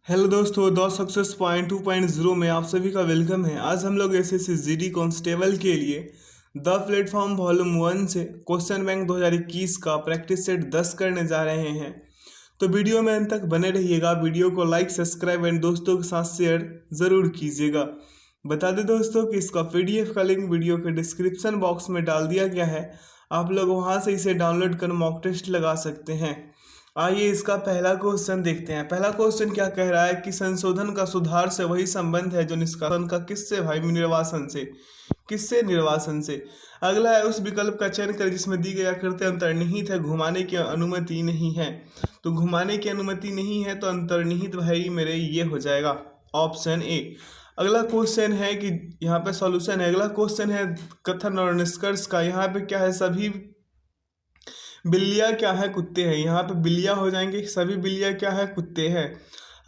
Hello दोस्तों, the success point 2.0 में आप सभी का वेलकम है। आज हम लोग एसएससी जीडी कांस्टेबल के लिए द प्लेटफॉर्म वॉल्यूम 1 से क्वेश्चन बैंक 2021 का प्रैक्टिस सेट 10 करने जा रहे हैं। तो वीडियो में अंत तक बने रहिएगा। वीडियो को लाइक, सब्सक्राइब एंड दोस्तों के साथ शेयर ज़रूर कीजिएगा। बता दें दोस्तों कि इसका पीडीएफ का लिंक वीडियो के डिस्क्रिप्शन बॉक्स में डाल दिया गया है। आप लोग वहां से इसे डाउनलोड कर मॉक टेस्ट लगा सकते हैं। आइए इसका पहला क्वेश्चन देखते हैं। पहला क्वेश्चन क्या कह रहा है कि संशोधन का सुधार से वही संबंध है जो निष्कासन का। किससे भाई? निर्वासन से। किससे? निर्वासन से। अगला है उस विकल्प का चयन करें जिसमें दी गई आकृति अंतर्निहित है, घुमाने की अनुमति नहीं है। तो घुमाने की अनुमति नहीं है तो अंतर्निहित भाई मेरे ये हो जाएगा ऑप्शन ए। अगला क्वेश्चन है कि यहाँ पे सॉल्यूशन है। अगला क्वेश्चन है कथन और निष्कर्ष का। यहाँ पे क्या है? सभी बिल्लियाँ क्या है? कुत्ते हैं। यहाँ पे बिल्लियाँ हो जाएंगे। सभी बिल्लियाँ क्या है? कुत्ते हैं।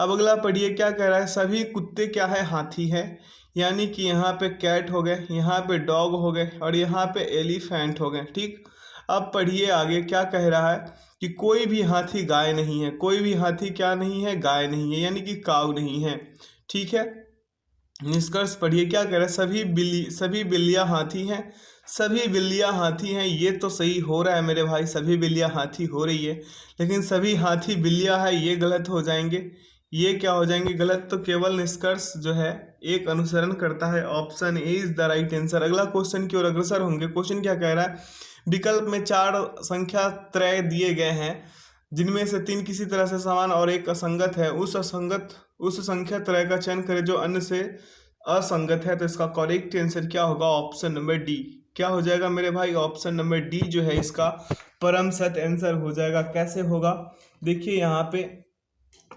अब अगला पढ़िए क्या कह रहा है? सभी कुत्ते क्या है? हाथी है। यानी कि यहाँ पे कैट हो गए, यहाँ पे डॉग हो गए और यहाँ पे एलिफेंट हो गए। ठीक। अब पढ़िए आगे क्या कह रहा है कि कोई भी हाथी गाय नहीं है। कोई भी हाथी क्या नहीं है? गाय नहीं है, यानी कि काऊ नहीं है। ठीक है। निष्कर्ष पढ़िए क्या कह रहा है? सभी बिल्लियाँ हाथी हैं। सभी बिल्लियाँ हाथी हैं, ये तो सही हो रहा है मेरे भाई। सभी बिल्लियाँ हाथी हो रही है, लेकिन सभी हाथी बिल्लियाँ है ये गलत हो जाएंगे। ये क्या हो जाएंगे? गलत। तो केवल निष्कर्ष जो है एक अनुसरण करता है। Option A is the right answer. अगला क्वेश्चन की ओर अग्रसर होंगे। क्वेश्चन क्या कह रहा है? विकल्प में 4 संख्या त्रय दिए गए हैं जिनमें से 3 किसी तरह से समान और एक असंगत है। उस संख्या त्रय का चयन करें जो अन्य से असंगत है। तो इसका करेक्ट आंसर क्या होगा? Option number D. क्या हो जाएगा मेरे भाई? ऑप्शन नंबर डी जो है इसका परम सत्य आंसर हो जाएगा। कैसे होगा? देखिए यहाँ पे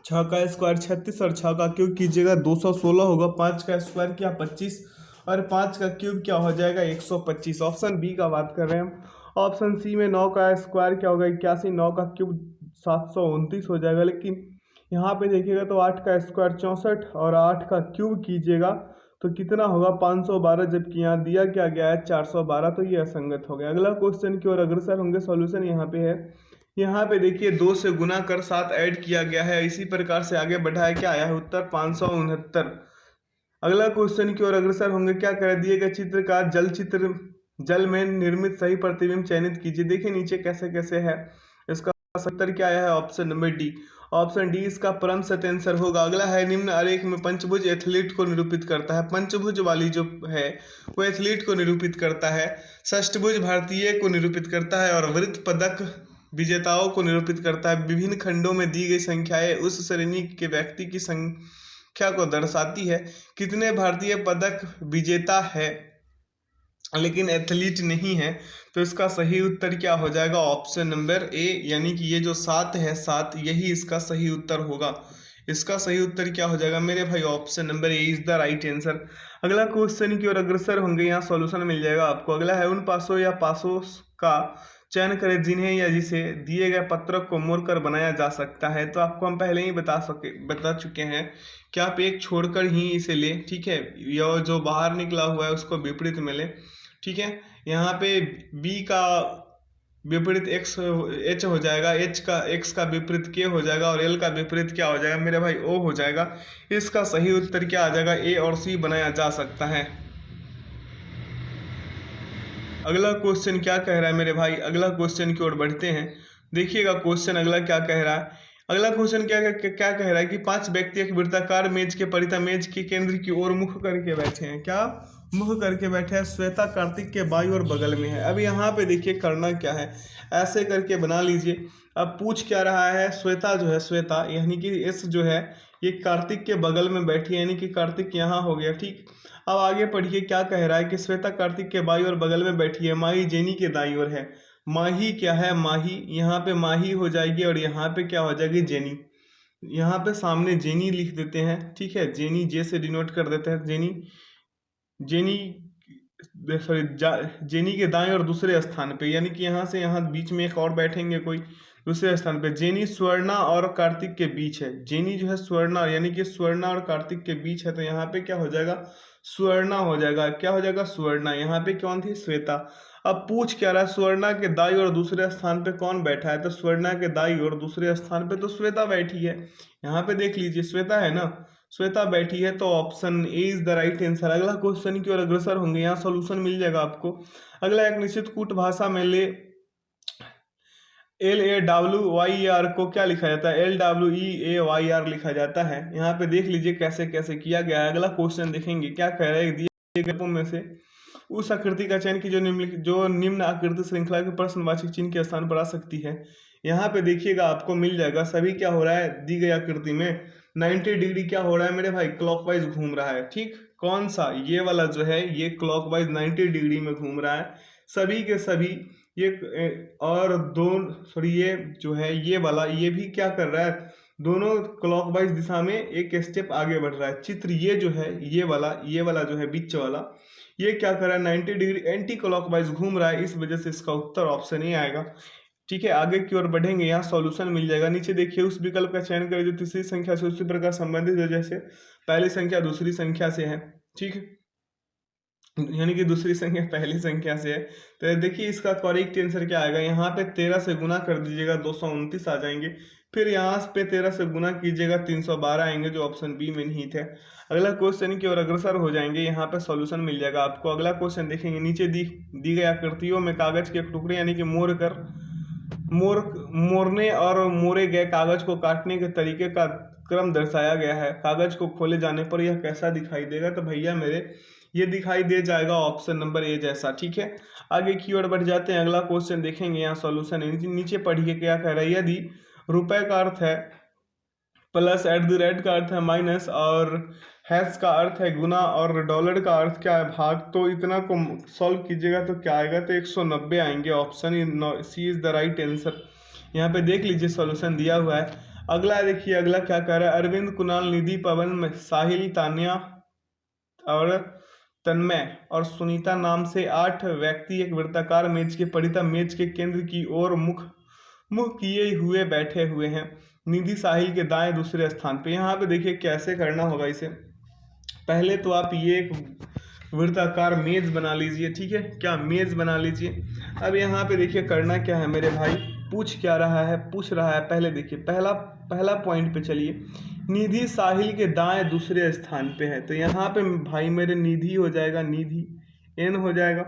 6 का स्क्वायर 36 और 6 का क्यूब कीजिएगा 216 होगा। 5 का स्क्वायर क्या? 25 और 5 का क्यूब क्या हो जाएगा? 125। ऑप्शन बी का बात कर रहे हैं हम। ऑप्शन सी में 9 का स्क्वायर क्या होगा? 81। 9 का क्यूब 729 हो जाएगा। लेकिन यहाँ पे देखिएगा तो 8 का स्क्वायर 64 और 8 का क्यूब कीजिएगा तो कितना होगा? 512। जबकि यहाँ दिया क्या गया है? 412। तो ये असंगत हो गया। अगला क्वेश्चन की ओर अग्रसर होंगे। सॉल्यूशन यहाँ पे है। यहाँ पे देखिए 2 से गुना कर 7 ऐड किया गया है। इसी प्रकार से आगे बढ़ाया, क्या आया है उत्तर? 569। अगला क्वेश्चन की ओर अग्रसर होंगे। क्या कर दिए गए चित्र का जल में निर्मित सही प्रतिबिंब चयनित कीजिए। देखिए नीचे कैसे कैसे है। इसका उत्तर क्या आया है? Option number D. Option D इसका परम सत्य आंसर होगा। अगला है निम्न आरेख में पंचभुज एथलीट को निरूपित करता है। पंचभुज वाली जो है वो एथलीट को निरूपित करता है। षष्ठभुज भारतीय को निरूपित करता है और वृत्त पदक विजेताओं को निरूपित करता है। विभिन्न खंडों में दी गई संख्याएं उस श्रेणी के व्यक्ति की संख्या को दर्शाती है। कितने भारतीय पदक विजेता है लेकिन एथलीट नहीं है? तो इसका सही उत्तर क्या हो जाएगा? ऑप्शन नंबर ए, यानी कि ये जो 7 है, 7 यही इसका सही उत्तर होगा। इसका सही उत्तर क्या हो जाएगा मेरे भाई? Option number A is the right answer. अगला क्वेश्चन की ओर अग्रसर होंगे। यहाँ सॉल्यूशन मिल जाएगा आपको। अगला है उन पासों या पासों का चयन करें जिन्हें या जिसे दिए गए पत्रक को मोड़कर बनाया जा सकता है। तो आपको हम पहले ही बता चुके हैं कि आप एक छोड़कर ही इसे ले। ठीक है। यह जो बाहर निकला हुआ है उसको विपरीत में ले। ठीक है। यहाँ पे बी का विपरीत एक्स एच हो जाएगा, एच का एक्स का विपरीत के हो जाएगा और एल का विपरीत क्या हो जाएगा मेरे भाई? ओ हो जाएगा। इसका सही उत्तर क्या आ जाएगा? ए और सी बनाया जा सकता है। अगला क्वेश्चन क्या कह रहा है मेरे भाई? अगला क्वेश्चन की ओर बढ़ते हैं। देखिएगा क्वेश्चन अगला क्या कह रहा है। अगला क्वेश्चन क्या कह रहा है कि 5 व्यक्ति एक वृत्ताकार मेज के परिता मेज के केंद्र की ओर मुख करके बैठे हैं। क्या? मुख करके बैठे हैं। श्वेता कार्तिक के बाई और बगल में है। अब यहाँ पे देखिए करना क्या है, ऐसे करके बना लीजिए। अब पूछ क्या रहा है? श्वेता जो है, श्वेता यानी कि एस जो है ये कार्तिक के बगल में बैठी है, यानी कि कार्तिक यहाँ हो गया। ठीक। अब आगे पढ़िए क्या कह रहा है कि श्वेता कार्तिक के बाई और बगल में बैठी है, माही जेनी के दाई ओर है। माही क्या है? माही, यहाँ पे माही हो जाएगी और यहाँ पे क्या हो जाएगी? जेनी। यहाँ पे सामने जेनी लिख देते हैं। ठीक है। जेनी जे से डिनोट कर देते हैं। जेनी जेनी सॉरी जेनी के दाएं और दूसरे स्थान पे, यानी कि यहाँ से यहाँ बीच में एक और बैठेंगे कोई दूसरे स्थान पे। जेनी स्वर्णा और कार्तिक के बीच है। जेनी जो है स्वर्णा, यानी कि स्वर्णा और कार्तिक के बीच है। तो यहाँ पे क्या हो जाएगा? स्वर्णा हो जाएगा। क्या हो जाएगा? स्वर्णा। यहाँ पे कौन थी? श्वेता। अब पूछ क्या रहा है, स्वर्णा के दाई और दूसरे स्थान पे कौन बैठा है, तो स्वर्णा के दाई और दूसरे स्थान पे तो श्वेता बैठी है। यहाँ पे देख लीजिए श्वेता है ना, श्वेता बैठी है, तो option A is the right answer. अगला क्वेश्चन की ओर अग्रसर होंगे, यहाँ सॉल्यूशन मिल जाएगा आपको। अगला, एक निश्चित कूट भाषा में LAWYER को क्या लिखा जाता है, LWEAYR लिखा जाता है। यहाँ पे देख लीजिए कैसे कैसे किया गया है। अगला क्वेश्चन देखेंगे क्या कह रहा है, दिए गए में से उस आकृति का चयन की जो निम्न आकृति श्रृंखला के प्रश्नवाचक चिन्ह के स्थान पर आ सकती है। यहाँ पे देखिएगा आपको मिल जाएगा सभी क्या हो रहा है, दी गई आकृति में 90 डिग्री क्या हो रहा है मेरे भाई, क्लॉकवाइज घूम रहा है। ठीक, कौन सा, ये वाला जो है ये क्लॉकवाइज 90 डिग्री में घूम रहा है सभी के सभी। ये और ये जो है ये वाला ये भी क्या कर रहा है, दोनों क्लॉकवाइज दिशा में एक स्टेप आगे बढ़ रहा है। चित्र ये जो है ये वाला जो है बीच वाला, ये क्या कर रहा है 90 डिग्री एंटी क्लॉकवाइज घूम रहा है, इस वजह से इसका उत्तर ऑप्शन ए आएगा। ठीक है, आगे की ओर बढ़ेंगे, यहाँ सॉल्यूशन मिल जाएगा। नीचे देखिए उस विकल्प का चयन करें जो तीसरी संख्या से उसी प्रकार संबंधित है जैसे पहली संख्या दूसरी संख्या से है। ठीक है, यानी कि दूसरी संख्या पहली संख्या से है। तो देखिए इसका करेक्ट आंसर क्या आएगा, यहाँ पे 13 से गुना कर दीजिएगा 229 आ जाएंगे, फिर यहाँ पे 13 से गुना कीजिएगा 312 आएंगे, जो ऑप्शन बी में नहीं थे। अगला क्वेश्चन की ओर अग्रसर हो जाएंगे, यहाँ पे सॉल्यूशन मिल जाएगा आपको। अगला क्वेश्चन देखेंगे, नीचे दी गई आकृतियों में कागज के टुकड़े यानी कि मोड़ने और मोड़े गए कागज को काटने के तरीके का क्रम दर्शाया गया है। कागज को खोले जाने पर यह कैसा दिखाई देगा, तो भैया मेरे ये दिखाई दे जाएगा ऑप्शन नंबर ए जैसा। ठीक है, आगे की ओर बढ़ जाते हैं। अगला क्वेश्चन देखेंगे, यहाँ सॉल्यूशन नीचे पढ़िए क्या कह रहा है। यदि रुपए का अर्थ है प्लस, @ का अर्थ है माइनस, और हैश का अर्थ है गुना, और डॉलर का अर्थ क्या है भाग, तो इतना को सॉल्व कीजिएगा तो क्या आएगा, तो 190 आएंगे। Option C is the right answer. यहाँ पे देख लीजिए सॉल्यूशन दिया हुआ है। अगला देखिए, अगला क्या कह रहा है, अरविंद, कुणाल, निधि, पवन, साहिल, तान्या और तन्मय और सुनीता नाम से 8 व्यक्ति एक वृत्ताकार मेज के परितः मेज के केंद्र की ओर मुख किए हुए बैठे हुए हैं। निधि साहिल के दाएं दूसरे स्थान पे। यहाँ पे देखिए कैसे करना होगा इसे। पहले तो आप ये एक वृत्ताकार मेज बना लीजिए। ठीक है, क्या मेज बना लीजिए। अब यहाँ पे देखिए करना क्या है मेरे भाई, पूछ रहा है पहले देखिए पहला पॉइंट पे चलिए। निधि साहिल के दाएं दूसरे स्थान पे है, तो यहाँ पे भाई मेरे निधि हो जाएगा, निधि एन हो जाएगा,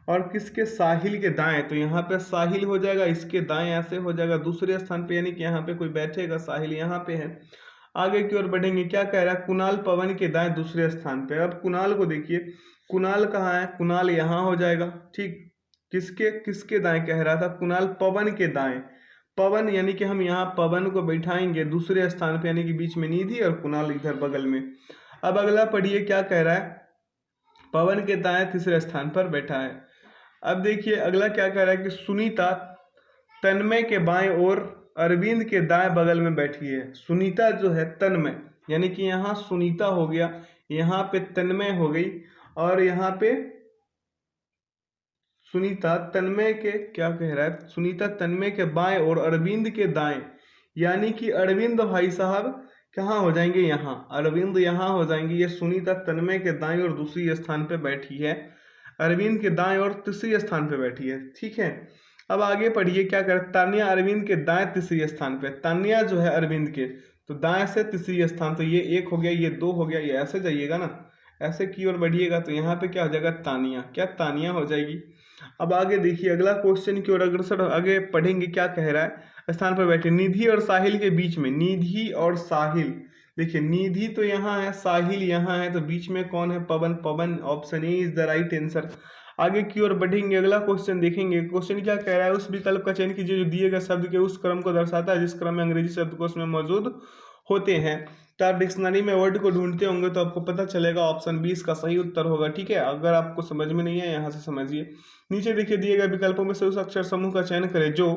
और किसके, साहिल के दाएं, तो यहाँ पे साहिल हो जाएगा, इसके दाएं ऐसे हो जाएगा दूसरे स्थान पे, यानी कि यहाँ पे कोई बैठेगा, साहिल यहाँ पे है। आगे की ओर बढ़ेंगे, क्या कह रहा है, कुणाल पवन के दाएं दूसरे स्थान पे। अब कुणाल को देखिए, कुणाल कहाँ है, कुणाल यहाँ हो जाएगा। ठीक, किसके दाएं कह रहा था, कुणाल पवन के दाएं, पवन यानी कि हम यहाँ पवन को बैठाएंगे दूसरे स्थान पे, यानी कि बीच में निधि और कुणाल इधर बगल में। अब अगला पढ़िए क्या कह रहा है, पवन के दाएं तीसरे स्थान पर बैठा है। अब देखिए अगला क्या कह रहा है कि सुनीता तन्मय के बाएं और अरविंद के दाएं बगल में बैठी है। सुनीता जो है तन्मय, यानी कि यहाँ सुनीता हो गया, यहाँ पे तन्मय हो गई, और यहाँ पे सुनीता तन्मय के क्या कह रहा है, सुनीता तन्मय के बाएं और अरविंद के दाएं, यानी कि अरविंद भाई साहब कहाँ हो जाएंगे, यहाँ अरविंद यहाँ हो जाएंगे। ये सुनीता तन्मय के दाएं और दूसरी स्थान पे बैठी है, अरविंद के दाएं और तीसरी स्थान पे बैठी है। ठीक है, अब आगे पढ़िए क्या कर, तान्या अरविंद के दाएं तीसरी स्थान पे। तान्या जो है अरविंद के तो दाएं से तीसरी स्थान, तो ये 1 हो गया, ये 2 हो गया, ये ऐसे जाइएगा ना, ऐसे की ओर बढ़िएगा तो यहाँ पे क्या हो जाएगा, तानिया, क्या तानिया हो जाएगी। अब आगे देखिए अगला क्वेश्चन की ओर अग्रसर आगे पढ़ेंगे, क्या कह रहा है, स्थान पर बैठे निधि और साहिल के बीच में, निधि और साहिल, देखिए निधि तो यहाँ है, साहिल यहाँ है, तो बीच में कौन है, पवन, पवन option A is the right answer. आगे की ओर बढ़ेंगे, अगला क्वेश्चन देखेंगे। क्वेश्चन क्या कह रहा है, उस विकल्प का चयन कीजिए जो दिए गए शब्द के उस क्रम को दर्शाता है जिस क्रम में अंग्रेजी शब्दकोश में मौजूद होते हैं। तो आप डिक्शनरी में वर्ड को ढूंढते होंगे तो आपको पता चलेगा ऑप्शन 20 का सही उत्तर होगा। ठीक है, अगर आपको समझ में नहीं है यहाँ से समझिए। नीचे देखिए दिए गए विकल्पों में से उस अक्षर समूह का चयन करें जो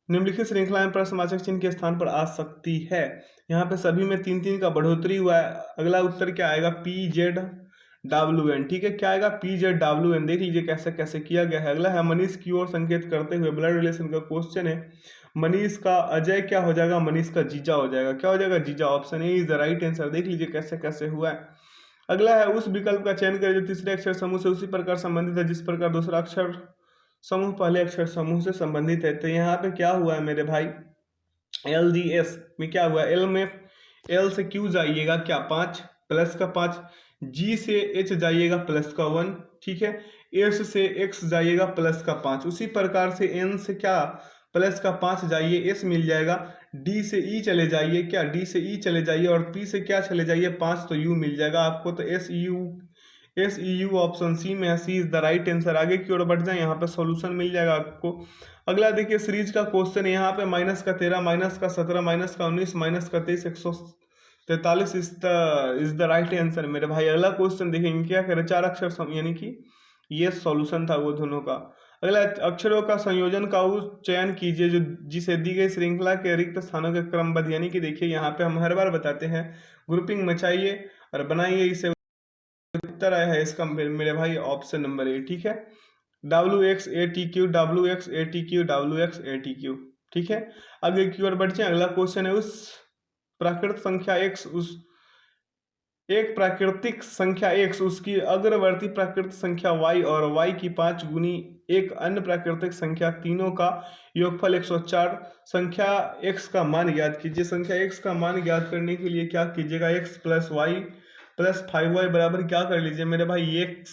निम्नलिखित श्रृंखला में प्रश्नवाचक चिन्ह के स्थान पर आ सकती है। यहाँ पे सभी में 3-3 का बढ़ोतरी हुआ है। अगला उत्तर क्या आएगा, PZWN। ठीक है, क्या आएगा, PZWN। देख लीजिए कैसे कैसे किया गया है। अगला है मनीष की ओर संकेत करते हुए, ब्लड रिलेशन का क्वेश्चन है। मनीष का अजय क्या हो जाएगा, मनीष का जीजा हो जाएगा, क्या हो जाएगा, जीजा। Option A is the right answer. देख लीजिए कैसे कैसे हुआ है। अगला है उस विकल्प का चयन करें जो तीसरे अक्षर समूह से उसी प्रकार संबंधित है जिस प्रकार दूसरा अक्षर समूह पहले अक्षर समूह से संबंधित है। तो यहाँ पे क्या हुआ है मेरे भाई, LGS में क्या हुआ, एल में एल से क्यू जाइएगा क्या 5 प्लस का 5, जी से एच जाइएगा प्लस का 1, ठीक है, एस से एक्स जाइएगा प्लस का 5, उसी प्रकार से एन से क्या प्लस का 5 जाइए, एस मिल जाएगा, डी से ई चले जाइए क्या, डी से ई चले जाइए और पी से क्या चले जाइए 5, तो यू मिल जाएगा आपको। तो S E U option C में है, C is the right answer. आगे की ओर बढ़ जाए, यहाँ पे सॉल्यूशन मिल जाएगा आपको। अगला देखिए सीरीज का क्वेश्चन है, यहाँ पे -13 -17 -19 -23 143 इज द राइट आंसर मेरे भाई। अगला क्वेश्चन देखेंगे, क्या करे, 4 अक्षर यानी कि ये सॉल्यूशन था वो दोनों का। अगला, अक्षरों का संयोजन का उस चयन कीजिए जो जिसे दी गई श्रृंखला के रिक्त स्थानों के क्रमबद्ध, यानी कि देखिए यहाँ पे हम हर बार बताते हैं ग्रुपिंग मचाइए और बनाइए, इसे उत्तर आया है इसका मेरे भाई ऑप्शन नंबर ए, ठीक है, WX ATQ WX ATQ WX ATQ, ठीक है। आगे की ओर बढ़ते हैं, अगला क्वेश्चन है, उस प्राकृतिक संख्या x उस एक प्राकृतिक संख्या x उसकी अग्रवर्ती प्राकृतिक संख्या y और y की 5 गुनी एक अन्य प्राकृतिक संख्या तीनों का योगफल 104, संख्या x का मान ज्ञात कीजिए। संख्या x का मान ज्ञात करने के लिए क्या कीजिएगा, x plus Y plus 5y बराबर क्या कर लीजिए मेरे भाई, x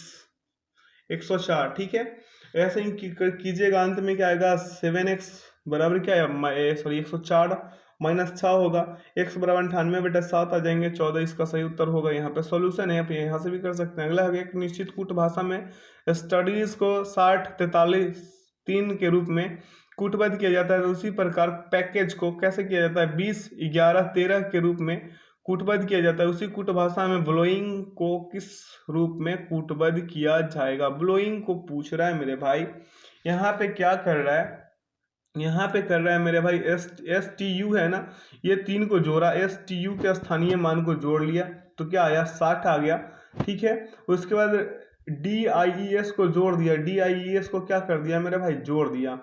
104, ठीक है। ऐसे ही कीजिएगा, अंत में क्या आएगा 7x बराबर क्या है, सॉरी 104 -6 होगा, x बराबर 98/7 आ जाएंगे, 14 इसका सही उत्तर होगा। यहाँ पे सॉल्यूशन है, आप यहाँ से भी कर सकते हैं। अगला है एक निश्चित कूट भाषा में स्टडीज को 60 43 3 के रूप में कूटबद्ध किया जाता है, तो उसी प्रकार पैकेज को कैसे किया जाता है, 20 11 13 के रूप में कूटबद्ध किया जाता है। उसी कूट भाषा में ब्लोइंग को किस रूप में कूटबद्ध किया जाएगा, ब्लोइंग को पूछ रहा है मेरे भाई। यहाँ पे क्या कर रहा है, यहाँ पे कर रहा है मेरे भाई STU है ना, ये 3 को जोड़ा, STU के स्थानीय मान को जोड़ लिया तो क्या आया 60 आ गया, ठीक है। उसके बाद DIES को जोड़ दिया, DIES को क्या कर दिया मेरे भाई, जोड़ दिया,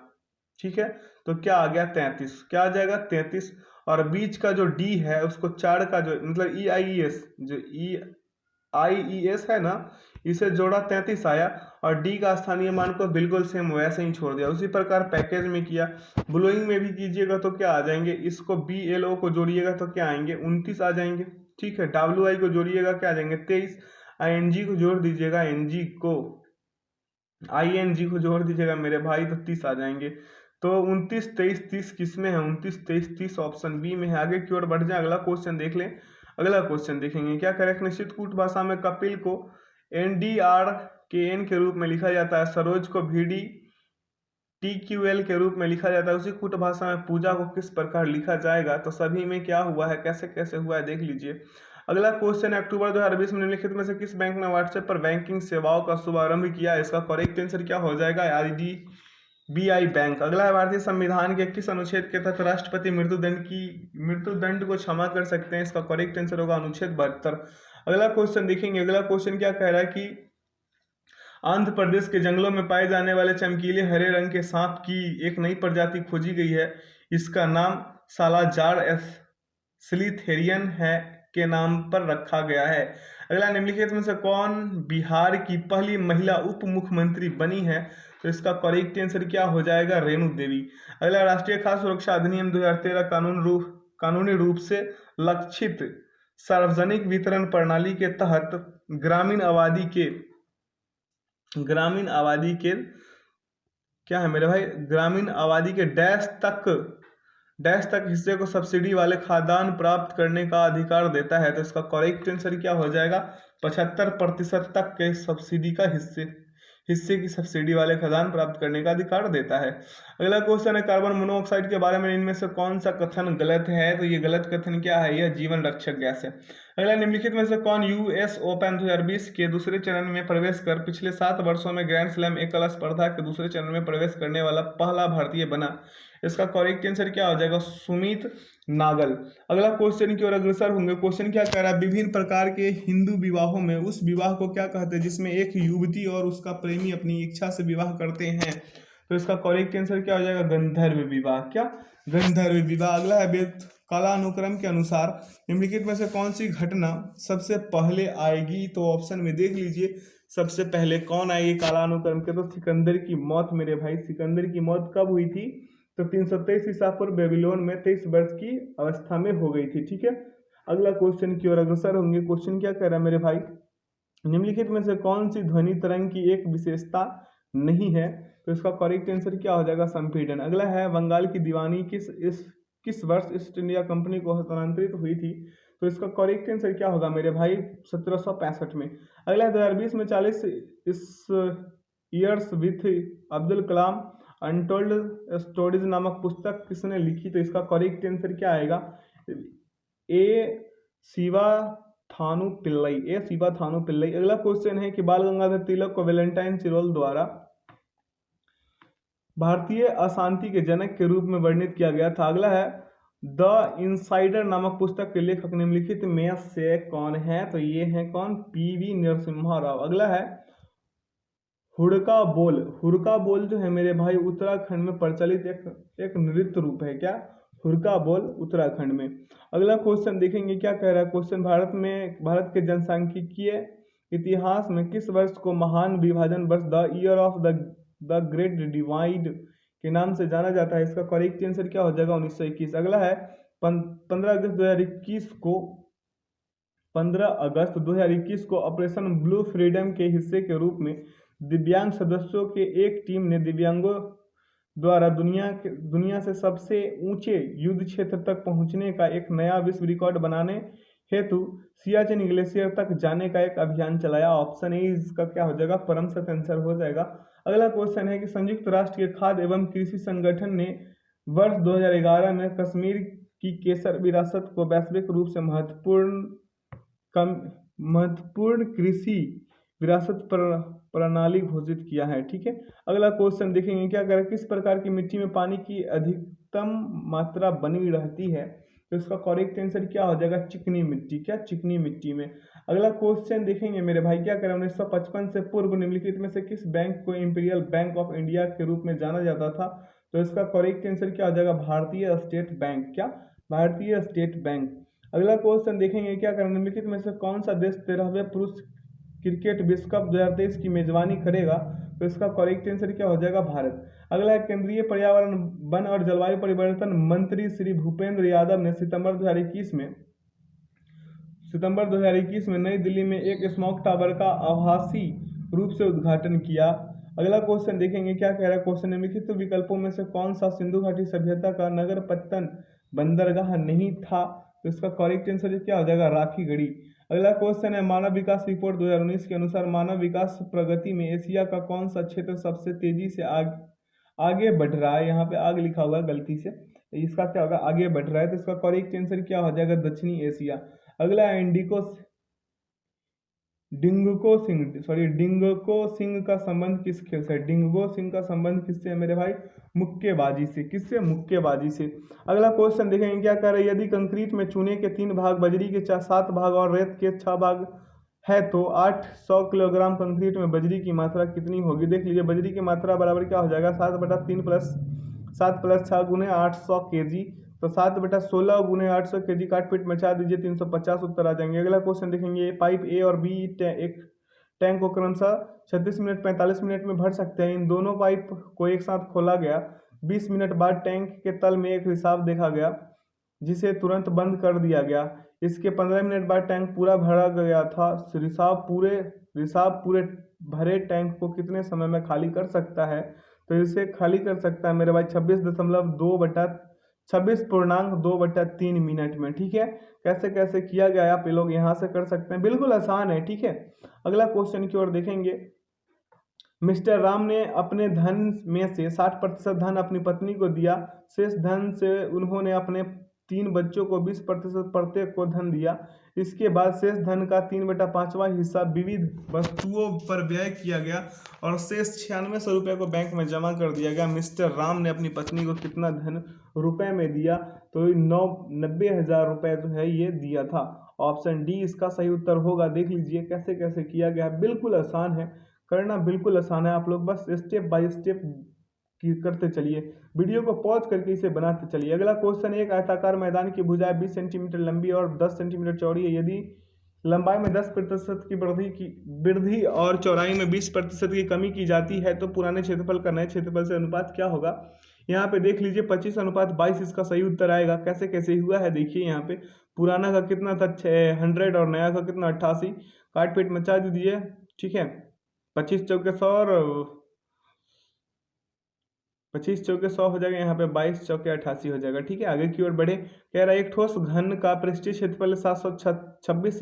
ठीक है, तो क्या आ गया 33, क्या आ जाएगा 33। और बीच का जो D है उसको 4 का जो मतलब EIES जो EIES है ना, इसे जोड़ा 33 आया और D का स्थानीय मान को बिल्कुल सेम वैसे ही छोड़ दिया। उसी प्रकार पैकेज में किया, ब्लोइंग में भी कीजिएगा तो क्या आ जाएंगे, इसको BLO को जोड़िएगा तो क्या आएंगे 29 आ जाएंगे, ठीक है। WI को जोड़िएगा क्या आ जाएंगे 23, ING को जोड़ दीजिएगा, ING को जोड़ दीजिएगा मेरे भाई तो 30 आ जाएंगे। तो 29 23 30 किस में है, 29 23 30 ऑप्शन बी में है। आगे की ओर बढ़ जाए, अगला क्वेश्चन देख लें। अगला क्वेश्चन देखेंगे, क्या करें, निश्चित कूट भाषा में कपिल को NDRKN के रूप में लिखा जाता है, सरोज को VDTQL के रूप में लिखा जाता है। उसी कूट भाषा में पूजा को किस प्रकार लिखा जाएगा, तो सभी में क्या हुआ है, कैसे कैसे हुआ है देख लीजिए। अगला क्वेश्चन है, अक्टूबर 2020 में निम्नलिखित में से किस बैंक ने व्हाट्सएप पर बैंकिंग सेवाओं का शुभारंभ किया, इसका करेक्ट आंसर क्या हो जाएगा, IDBI बैंक। अगला है, भारतीय संविधान के किस अनुच्छेद के तहत राष्ट्रपति मृत्युदंड को क्षमा कर सकते हैं, इसका करेक्ट आंसर होगा अनुच्छेद 72। अगला क्वेश्चन देखेंगे, अगला क्वेश्चन क्या कह रहा है कि आंध्र प्रदेश के जंगलों में पाए जाने वाले चमकीले हरे रंग के सांप की एक नई प्रजाति खोजी गई है, इसका नाम सालाजार स्लिथेरियन है के नाम पर रखा गया है। अगला, निम्नलिखित में से कौन बिहार की पहली महिला उप मुख्यमंत्री बनी है, तो इसका करेक्ट आंसर क्या हो जाएगा, रेणु देवी। अगला, राष्ट्रीय खाद्य सुरक्षा अधिनियम 2013 कानूनी रूप से लक्षित सार्वजनिक वितरण प्रणाली के तहत ग्रामीण आबादी के क्या है मेरे भाई, ग्रामीण आबादी के डैश तक हिस्से को सब्सिडी वाले खाद्यान्न प्राप्त करने का अधिकार देता है, तो इसका करेक्ट आंसर क्या हो जाएगा, 75% तक के सब्सिडी का हिस्से की सब्सिडी वाले खाद्यान्न प्राप्त करने का अधिकार देता है। अगला क्वेश्चन है, कार्बन मोनोऑक्साइड के बारे में इनमें से कौन सा कथन गलत है, तो ये गलत कथन क्या है, यह जीवन रक्षक गैस है। अगला, निम्नलिखित में से कौन US ओपन 2020 के दूसरे चरण में प्रवेश कर पिछले 7 वर्षों में ग्रैंड स्लैम एकल स्पर्धा के दूसरे चरण में प्रवेश करने वाला पहला भारतीय बना, इसका करेक्ट आंसर क्या हो जाएगा, सुमित नागल। अगला क्वेश्चन की ओर अग्रसर होंगे। क्वेश्चन क्या कह रहा है, विभिन्न प्रकार के हिंदू विवाहों में उस विवाह को क्या कहते हैं जिसमें एक युवती और उसका प्रेमी अपनी इच्छा से विवाह करते हैं, तो इसका करेक्ट आंसर क्या हो जाएगा, गंधर्व विवाह। क्या, गंधर्व विवाह। अगला है, वेद कालानुक्रम के अनुसार निम्नलिखित में से कौन सी घटना सबसे पहले आएगी, तो ऑप्शन में देख लीजिए, सबसे पहले कौन आए ये कालानुक्रम के? तो सिकंदर की मौत मेरे भाई। सिकंदर की मौत कब हुई थी? तो 323 ईसा पूर्व बेबीलोन में 23 वर्ष की अवस्था में हो गई थी। ठीक है, अगला क्वेश्चन की ओर अग्रसर होंगे। क्वेश्चन क्या कह रहा है मेरे भाई? निम्नलिखित में से कौन सी ध्वनि तरंग की एक विशेषता नहीं है? तो इसका करेक्ट आंसर क्या हो जाएगा? संपीड़न। अगला है बंगाल की दीवानी किस वर्ष ईस्ट इंडिया कंपनी को हस्तांतरित हुई थी? तो इसका करेक्ट आंसर क्या होगा मेरे भाई? 1765 में। अगला है 2020 में 40 इस years with Abdul Kalam untold stories नामक पुस्तक किसने लिखी? तो इसका करेक्ट आंसर क्या आएगा? ए शिवा थानु पिल्लई। ए शिवा थानु पिल्लई। अगला क्वेश्चन है कि बाल गंगाधर तिलक को वैलेंटाइन चिरोल द्वारा भारतीय अशांति के जनक के रूप में वर्णित किया गया था। अगला है द इनसाइडर नामक पुस्तक के लेखक निम्नलिखित में से कौन है? तो ये है कौन? पीवी नरसिम्हा राव। अगला है हुड़का बोल। हुड़का बोल जो है मेरे भाई उत्तराखंड में प्रचलित एक नृत्य रूप है। क्या? हुड़का बोल उत्तराखंड में। अगला क्वेश्चन देखेंगे क्या कह रहा है क्वेश्चन। भारत के जनसांख्यिकीय इतिहास में किस वर्ष को महान विभाजन वर्ष the year of the great divide के नाम से जाना जाता है? इसका करेक्ट आंसर क्या हो जाएगा? 1921। अगला है 15 अगस्त 2021 को ऑपरेशन ब्लू फ्रीडम के हिस्से के रूप में दिव्यांग सदस्यों के एक टीम ने दिव्यांगों द्वारा दुनिया से सबसे ऊंचे युद्ध क्षेत्र तक पहुंचने का एक नया विश्व रिकॉर्ड बनाने हेतु सियाचिन ग्लेशियर तक जाने का एक अभियान चलाया। ऑप्शन ए इसका क्या हो जाएगा? परम सत्य आंसर हो जाएगा। अगला क्वेश्चन है कि संयुक्त राष्ट्र के खाद्य एवं कृषि संगठन ने वर्ष 2011 में कश्मीर की केसर विरासत को वैश्विक रूप से महत्वपूर्ण कृषि विरासत प्रणाली घोषित किया है। ठीक है, अगला क्वेश्चन देखेंगे क्या करें। किस प्रकार की मिट्टी में पानी की अधिकतम मात्रा बनी रहती है? तो इसका करेक्ट आंसर क्या हो जाएगा? चिकनी मिट्टी। क्या? चिकनी मिट्टी में। अगला क्वेश्चन देखेंगे मेरे भाई क्या करें। 1955 से पूर्व निम्नलिखित में से किस बैंक को इंपीरियल बैंक ऑफ इंडिया के रूप में जाना जाता था? तो इसका करेक्ट आंसर क्या हो जाएगा? भारतीय स्टेट बैंक। क्या? भारतीय स्टेट बैंक। अगला क्वेश्चन देखेंगे क्या करें। निम्नलिखित में से कौन सा देश 13वें पुरुष क्रिकेट विश्व कप 2023 की मेजबानी करेगा? तो इसका करेक्ट आंसर क्या हो जाएगा? भारत। अगला है केंद्रीय पर्यावरण वन और जलवायु परिवर्तन मंत्री श्री भूपेंद्र यादव ने सितंबर 2021 में नई दिल्ली में एक स्मॉग टावर का आभासी रूप से उद्घाटन किया। अगला क्वेश्चन देखेंगे क्या कह रहा है क्वेश्चन। निम्नलिखित विकल्पों में से कौन सा सिंधु घाटी सभ्यता का नगर पत्तन बंदरगाह नहीं था? तो इसका करेक्ट आंसर क्या हो जाएगा? राखी गढ़ी। अगला क्वेश्चन है मानव विकास रिपोर्ट 2019 के अनुसार मानव विकास प्रगति में एशिया का कौन सा क्षेत्र सबसे तेजी से आगे बढ़ रहा है? यहाँ पे आग लिखा हुआ है गलती से, इसका क्या होगा? आगे बढ़ रहा है। तो इसका करेक्ट आंसर क्या हो जाएगा? दक्षिणी एशिया। अगला है डिंगोको सिंह का संबंध किस खेल से? डिंगो सिंह का संबंध किससे है मेरे भाई? मुक्केबाजी से। किससे? मुक्केबाजी से। अगला क्वेश्चन देखेंगे क्या कर रहे हैं। यदि कंक्रीट में चूने के 3 भाग, बजरी के 7 भाग और रेत के 6 भाग है तो 800 किलोग्राम कंक्रीट में बजरी की मात्रा कितनी होगी? देख लीजिए, बजरी की मात्रा बराबर क्या हो जाएगा? 7/3 प्लस 7 प्लस 6 गुने 800 केजी। तो 7/16 गुने 800 केजी काटपीट मचा दीजिए, 350 उत्तर आ जाएंगे। अगला क्वेश्चन देखेंगे। पाइप ए और बी एक टैंक को क्रमशः 36 मिनट 45 मिनट में भर सकते हैं। इन दोनों पाइप को एक साथ खोला गया। 20 मिनट बाद टैंक के तल में एक रिसाव देखा गया जिसे तुरंत बंद कर दिया गया। इसके 15 मिनट बाद टैंक पूरा भरा गया था। रिसाव पूरे भरे टैंक को कितने समय में खाली कर सकता है? तो इसे खाली कर सकता है मेरे भाई 26.2/3 मिनट में। ठीक है, कैसे कैसे किया गया आप लोग यहाँ से कर सकते हैं, बिल्कुल आसान है। ठीक है, अगला क्वेश्चन की ओर देखेंगे। मिस्टर राम ने अपने धन में से 60% धन अपनी पत्नी को दिया। शेष धन से उन्होंने अपने 3 बच्चों को 20% प्रत्येक को धन दिया। इसके बाद शेष धन का 3/5वां हिस्सा विविध वस्तुओं पर व्यय किया गया और शेष 9600 रुपये को बैंक में जमा कर दिया गया। मिस्टर राम ने अपनी पत्नी को कितना धन रुपए में दिया? तो 90,000 रुपये जो है ये दिया था। ऑप्शन डी इसका सही उत्तर होगा। देख लीजिए कैसे कैसे किया गया है, बिल्कुल आसान है, करना बिल्कुल आसान है। आप लोग बस स्टेप बाय स्टेप करते चलिए, वीडियो को पॉज करके इसे बनाते चलिए। अगला क्वेश्चन, एक आयताकार मैदान की भुजाएं 20 सेंटीमीटर लंबी और 10 सेंटीमीटर चौड़ी है। यदि लंबाई में 10% की वृद्धि और चौड़ाई में 20% की कमी की जाती है तो पुराने क्षेत्रफल का नए क्षेत्रफल से अनुपात क्या होगा। यहाँ पे देख लीजिए 25:22 इसका सही उत्तर आएगा। कैसे कैसे हुआ है देखिए, यहाँ पे पुराना का कितना था 100 और नया का कितना 88। काट पीट मचा दीजिए, ठीक है। 25 चौके 100 और 25 चौके 100 हो जाएगा। यहाँ पे 22 चौके 88 हो जाएगा, ठीक है। आगे की ओर बढ़े, कह रहा है एक ठोस घन का पृष्ठीय क्षेत्रफल 726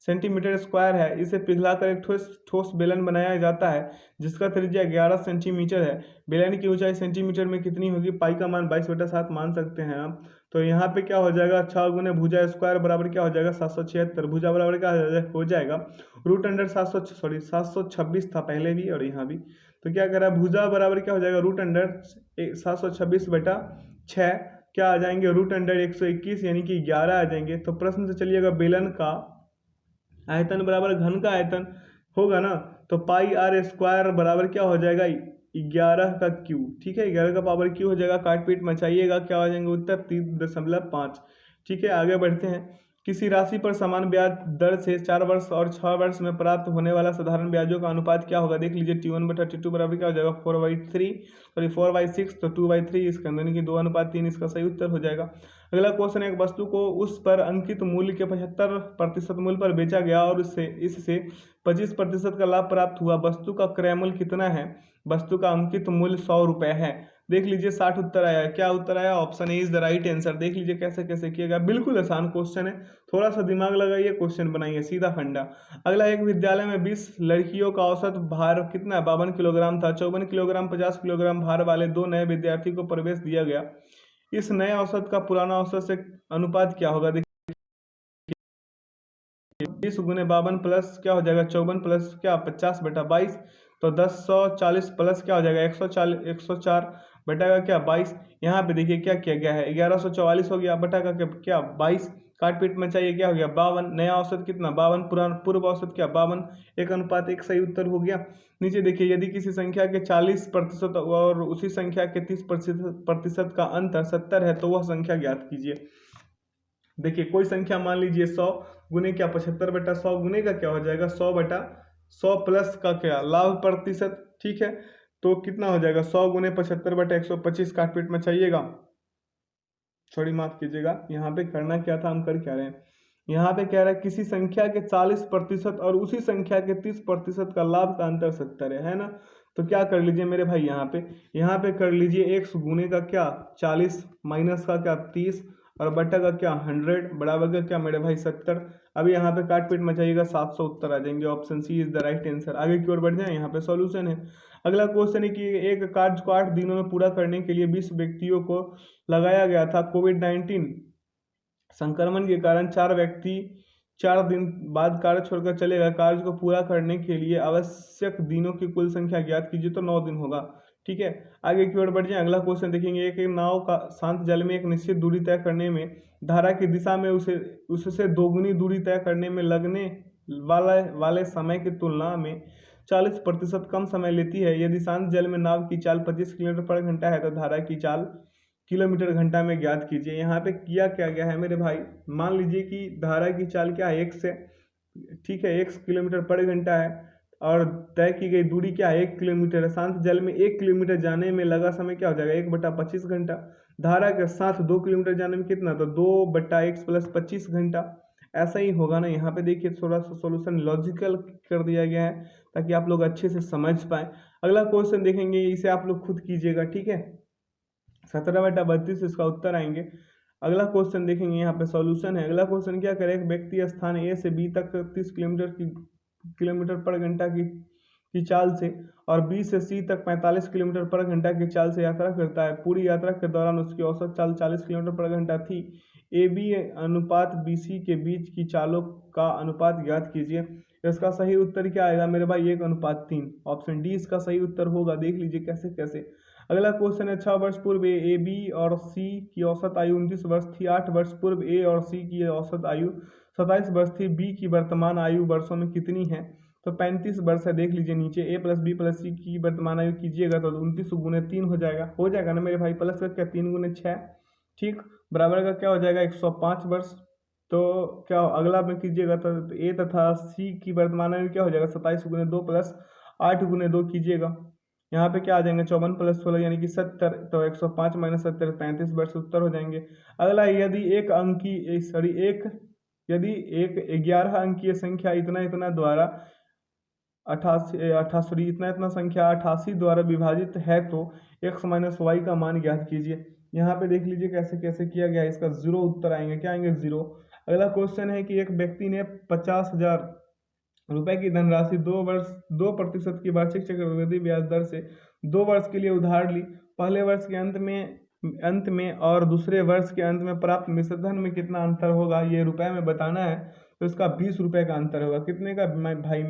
सेंटीमीटर स्क्वायर है। इसे पिघलाकर एक ठोस ठोस बेलन बनाया जाता है जिसका त्रिज्या 11 सेंटीमीटर है। बेलन की ऊंचाई सेंटीमीटर में कितनी होगी। पाई का मान 22/7 मान सकते हैं आप। तो यहाँ पे क्या हो जाएगा, 6 गुने भुजा स्क्वायर बराबर क्या हो जाएगा 776। भुजा बराबर क्या हो जाएगा √726 था पहले भी और यहाँ भी। तो क्या करा, भुजा बराबर क्या हो जाएगा √726/6। क्या आ जाएंगे √121 यानी कि 11 आ जाएंगे। तो प्रश्न से चलिएगा, बेलन का आयतन बराबर घन का आयतन होगा ना, तो पाई आर स्क्वायर बराबर क्या हो जाएगा 11 का क्यूब, ठीक है। 11 का पावर क्यू हो जाएगा। काट पीट मचाइएगा, क्या हो जाएंगे उत्तर 3.5, ठीक है। आगे बढ़ते हैं। किसी राशि पर समान ब्याज दर से 4 वर्ष और 6 वर्ष में प्राप्त होने वाला साधारण ब्याजों का अनुपात क्या होगा। देख लीजिए T1/T2 बराबर क्या हो जाएगा 4/6, तो 2/3 इसके अंदर यानी कि 2:3 इसका सही उत्तर हो जाएगा। अगला क्वेश्चन, एक वस्तु को उस पर अंकित मूल्य के 75% मूल्य पर बेचा गया और इससे 25% का लाभ प्राप्त हुआ। वस्तु का क्रय मूल्य कितना है। वस्तु का अंकित मूल्य 100 रुपये है। देख लीजिए 60 उत्तर आया है। क्या उत्तर आया, option A is the right answer. देख लीजिए कैसे कैसे किएगा, बिल्कुल आसान क्वेश्चन है। थोड़ा सा दिमाग लगाइए, क्वेश्चन बनाइए, सीधा फंडा। अगला, एक विद्यालय में 20 लड़कियों का औसत भार कितना है 52 किलोग्राम था। 54 किलोग्राम 50 किलोग्राम भार वाले 2 नए विद्यार्थी को प्रवेश दिया गया। इस नए औसत का पुराना औसत से अनुपात क्या होगा। देखिए 20 गुने 52 प्लस क्या हो जाएगा 54 प्लस क्या 50/22, तो 1040 प्लस क्या हो जाएगा 104 बटा का क्या 22। यहाँ पे देखिए क्या किया गया है 1144 हो गया बटा का क्या 22। काट पीट में चाहिए क्या हो गया 52। नया औसत कितना 52, पुराना पूर्व औसत क्या 52। 1:1 सही उत्तर हो गया। नीचे देखिए, यदि किसी संख्या के 40% और उसी संख्या के 30% का अंतर 70 है तो वह संख्या ज्ञात कीजिए। देखिए कोई संख्या मान लीजिए 100 गुने क्या 75/100 गुने का क्या हो जाएगा 100/100 प्लस का क्या लाभ प्रतिशत, ठीक है। तो कितना हो जाएगा 100 गुने 75/125। काट पीट में चाहिएगा, सॉरी माफ कीजिएगा। यहाँ पे करना क्या था, हम कर क्या रहे हैं। यहाँ पे कह रहा है किसी संख्या के 40% और उसी संख्या के 30% का लाभ का अंतर 70 है ना। तो क्या कर लीजिए मेरे भाई, यहाँ पे कर लीजिए 1 गुने का क्या 40 माइनस का क्या 30 और बटा का क्या 100 बराबर का क्या मेरे भाई 70। अभी यहाँ पे काट पीट मचाइएगा 700 उत्तर आ जाएंगे। Option C is the right answer. आगे की ओर बढ़ जाए, यहाँ पे सॉल्यूशन है। अगला क्वेश्चन है कि एक कार्य को 8 दिनों में पूरा करने के लिए 20 व्यक्तियों को लगाया गया था। कोविड-19 संक्रमण के कारण 4 व्यक्ति 4 दिन बाद कार्य छोड़कर चले गए। कार्य को पूरा करने के लिए आवश्यक दिनों की कुल संख्या ज्ञात कीजिए, तो 9 दिन होगा, ठीक है। आगे की ओर बढ़ जाए, अगला क्वेश्चन देखेंगे। एक नाव का शांत जल में एक निश्चित दूरी तय करने में धारा की दिशा में उससे दोगुनी दूरी तय करने में लगने वाले समय की तुलना में 40% कम समय लेती है। यदि शांत जल में नाव की चाल 25 किलोमीटर/घंटा है तो धारा की चाल किलोमीटर घंटा में ज्ञात कीजिए। यहाँ पे किया क्या गया है मेरे भाई, मान लीजिए कि धारा की चाल क्या है 1 से, ठीक है 1 किलोमीटर/घंटा है और तय की गई दूरी क्या है 1 किलोमीटर है। शांत जल में 1 किलोमीटर जाने में लगा समय क्या हो जाएगा 1/25 घंटा। धारा के साथ 2 किलोमीटर जाने में कितना, तो 2/x + 25 घंटा। ऐसा ही होगा ना। यहाँ पे देखिए थोड़ा सा सॉल्यूशन लॉजिकल कर दिया गया है ताकि आप लोग अच्छे से समझ पाए। अगला क्वेश्चन देखेंगे, इसे आप लोग खुद कीजिएगा, ठीक है। 17/32 इसका उत्तर आएंगे। अगला क्वेश्चन देखेंगे, यहाँ पे सॉल्यूशन है। अगला क्वेश्चन क्या करे, एक व्यक्ति स्थान ए से बी तक 30 किलोमीटर/घंटा की चाल से और बी से सी तक 45 किलोमीटर/घंटा की चाल से यात्रा करता है। पूरी यात्रा के दौरान उसकी औसत चाल 40 किलोमीटर/घंटा थी। ए बी अनुपात बी सी के बीच की चालों का अनुपात ज्ञात कीजिए। इसका सही उत्तर क्या आएगा मेरे भाई 1:3। ऑप्शन डी इसका सही उत्तर होगा। देख लीजिए कैसे कैसे। अगला क्वेश्चन है, 6 वर्ष पूर्व ए बी और सी की औसत आयु 29 वर्ष थी। 8 वर्ष पूर्व ए और सी की औसत आयु 27 वर्ष थी। बी की वर्तमान आयु वर्षों में कितनी है, तो 35 वर्ष है। देख लीजिए नीचे ए प्लस बी प्लस सी की वर्तमान आयु कीजिएगा तो 29 गुने 3 हो जाएगा ना मेरे भाई। प्लस का क्या 3 गुने 6, ठीक, बराबर का क्या हो जाएगा 105 वर्ष, तो क्या अगला में कीजिएगा तो ए तथा सी की वर्तमान में क्या हो जाएगा 27 गुने 2 प्लस 8 गुने 2 कीजिएगा। यहाँ पे क्या आ जाएंगे 54 प्लस 16 यानी कि 70, तो 105 माइनस 70 35 वर्ष उत्तर हो जाएंगे। अगला यदि एक 11 अंकीय संख्या इतना इतना द्वारा 88 इतना इतना संख्या 88 द्वारा विभाजित है तो x माइनस वाई का मान ज्ञात कीजिए। यहाँ पे देख लीजिए कैसे कैसे किया गया है, इसका जीरो उत्तर आएंगे। क्या आएंगे? जीरो। अगला क्वेश्चन है कि एक व्यक्ति ने 50,000 रुपए की धनराशि 2% की वार्षिक चक्रवृद्धि ब्याज दर से 2 वर्ष के लिए उधार ली। पहले वर्ष के अंत में और दूसरे वर्ष के अंत में प्राप्त मिश्रधन में कितना अंतर होगा, ये रुपए में बताना है। तो इसका 20 रुपए का अंतर होगा। कितने का भाई?